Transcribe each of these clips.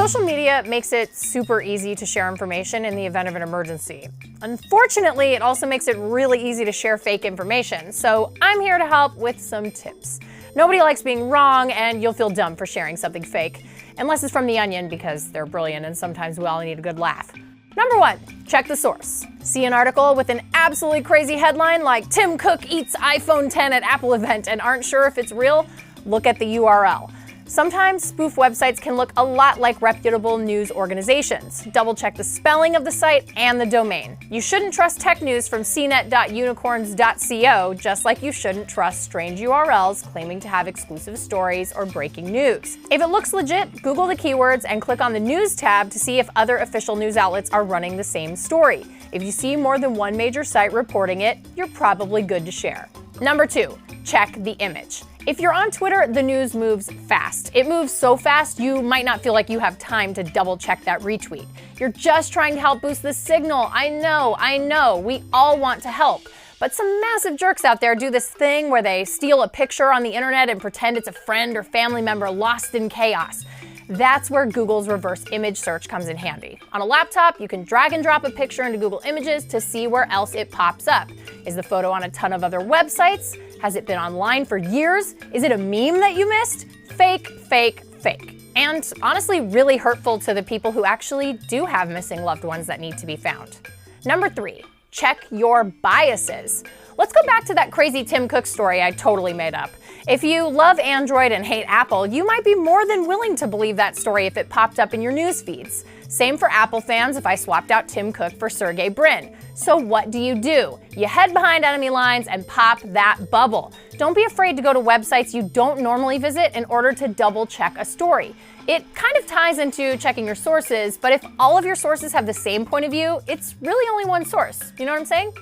Social media makes it super easy to share information in the event of an emergency. Unfortunately, it also makes it really easy to share fake information, so I'm here to help with some tips. Nobody likes being wrong, and you'll feel dumb for sharing something fake, unless it's from The Onion because they're brilliant and sometimes we all need a good laugh. Number 1, check the source. See an article with an absolutely crazy headline like "Tim Cook eats iPhone 10 at Apple event" and aren't sure if it's real? Look at the URL. Sometimes spoof websites can look a lot like reputable news organizations. Double check the spelling of the site and the domain. You shouldn't trust tech news from cnet.unicorns.co, just like you shouldn't trust strange URLs claiming to have exclusive stories or breaking news. If it looks legit, Google the keywords and click on the News tab to see if other official news outlets are running the same story. If you see more than one major site reporting it, you're probably good to share. Number 2, check the image. If you're on Twitter, the news moves fast. It moves so fast you might not feel like you have time to double check that retweet. You're just trying to help boost the signal. I know, we all want to help. But some massive jerks out there do this thing where they steal a picture on the internet and pretend it's a friend or family member lost in chaos. That's where Google's reverse image search comes in handy. On a laptop, you can drag and drop a picture into Google Images to see where else it pops up. Is the photo on a ton of other websites? Has it been online for years? Is it a meme that you missed? Fake, fake, fake. And honestly, really hurtful to the people who actually do have missing loved ones that need to be found. Number 3, check your biases. Let's go back to that crazy Tim Cook story I totally made up. If you love Android and hate Apple, you might be more than willing to believe that story if it popped up in your news feeds. Same for Apple fans if I swapped out Tim Cook for Sergey Brin. So what do? You head behind enemy lines and pop that bubble. Don't be afraid to go to websites you don't normally visit in order to double check a story. It kind of ties into checking your sources, but if all of your sources have the same point of view, it's really only one source. You know what I'm saying?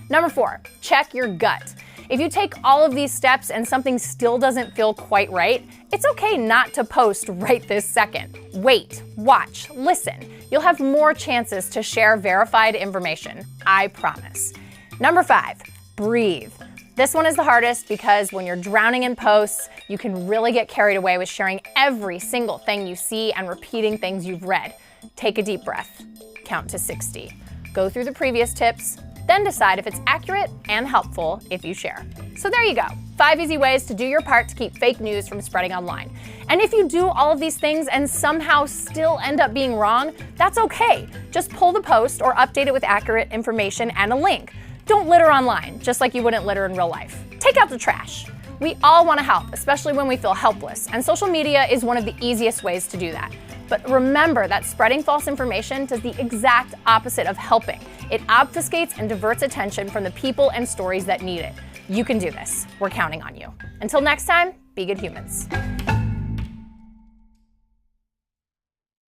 Number 4, check your gut. If you take all of these steps and something still doesn't feel quite right, it's okay not to post right this second. Wait, watch, listen. You'll have more chances to share verified information, I promise. Number 5, breathe. This one is the hardest because when you're drowning in posts, you can really get carried away with sharing every single thing you see and repeating things you've read. Take a deep breath, count to 60. Go through the previous tips, then decide if it's accurate and helpful if you share. So there you go, 5 easy ways to do your part to keep fake news from spreading online. And if you do all of these things and somehow still end up being wrong, that's okay. Just pull the post or update it with accurate information and a link. Don't litter online, just like you wouldn't litter in real life. Take out the trash. We all want to help, especially when we feel helpless, and social media is one of the easiest ways to do that. But remember that spreading false information does the exact opposite of helping. It obfuscates and diverts attention from the people and stories that need it. You can do this. We're counting on you. Until next time, be good humans.